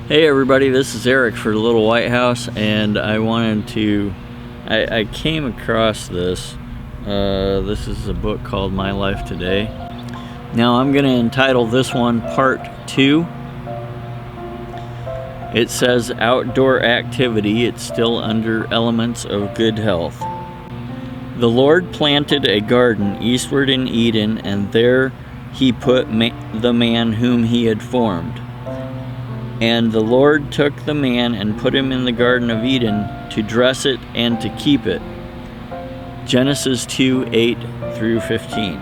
Hey everybody, this is Eric for Little Whitehouse, and I came across this. This is a book called My Life Today. Now I'm going to entitle this one Part 2. It says outdoor activity. It's still under elements of good health. The Lord planted a garden eastward in Eden, and there he put the man whom he had formed. And the Lord took the man and put him in the Garden of Eden to dress it and to keep it. Genesis 2:8-15.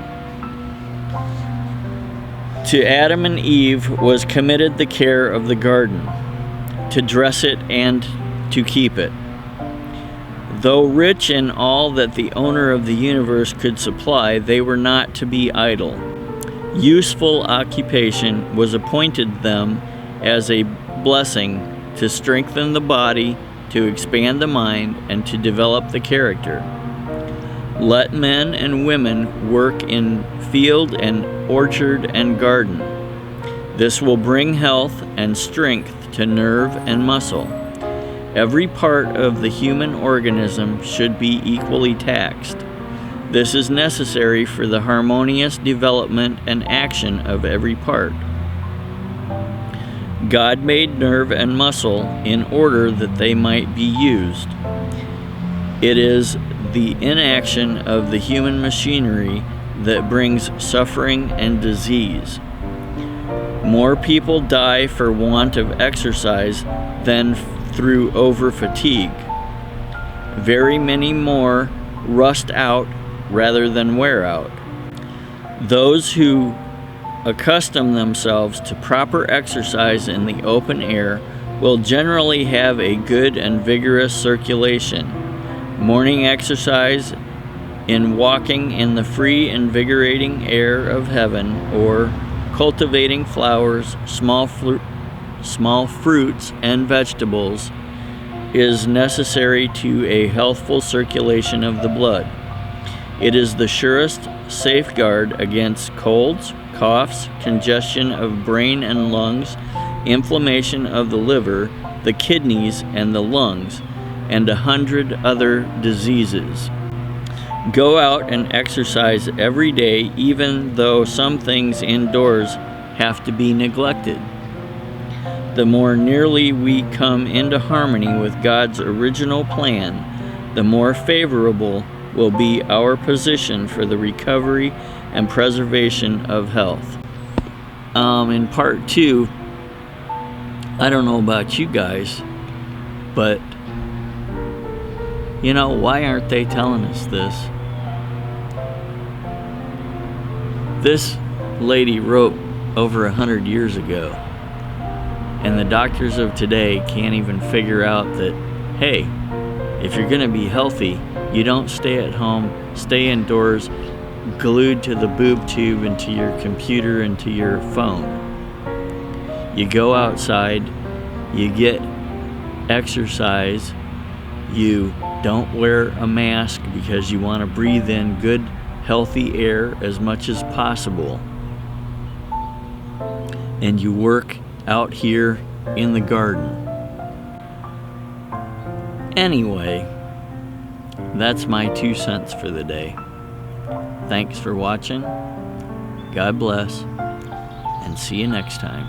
To Adam and Eve was committed the care of the garden, to dress it and to keep it. Though rich in all that the owner of the universe could supply, they were not to be idle. Useful occupation was appointed them as a blessing to strengthen the body, to expand the mind, and to develop the character. Let men and women work in field and orchard and garden. This will bring health and strength to nerve and muscle. Every part of the human organism should be equally taxed. This is necessary for the harmonious development and action of every part. God made nerve and muscle in order that they might be used. It is the inaction of the human machinery that brings suffering and disease. More people die for want of exercise than through over-fatigue. Very many more rust out rather than wear out. Those who accustom themselves to proper exercise in the open air will generally have a good and vigorous circulation. Morning exercise in walking in the free, invigorating air of heaven, or cultivating flowers, small fruits and vegetables, is necessary to a healthful circulation of the blood. It is the surest safeguard against colds, coughs, congestion of brain and lungs, inflammation of the liver, the kidneys, and the lungs, and 100 other diseases. Go out and exercise every day, even though some things indoors have to be neglected. The more nearly we come into harmony with God's original plan, the more favorable will be our position for the recovery and preservation of health. In part 2, I don't know about you guys, but why aren't they telling us this? This lady wrote over 100 years ago, and the doctors of today can't even figure out that, hey, if you're going to be healthy, you don't stay at home, stay indoors, glued to the boob tube and to your computer and to your phone. You go outside, you get exercise, you don't wear a mask because you want to breathe in good, healthy air as much as possible. And you work out here in the garden. Anyway, that's my 2 cents for the day. Thanks for watching. God bless, and see you next time.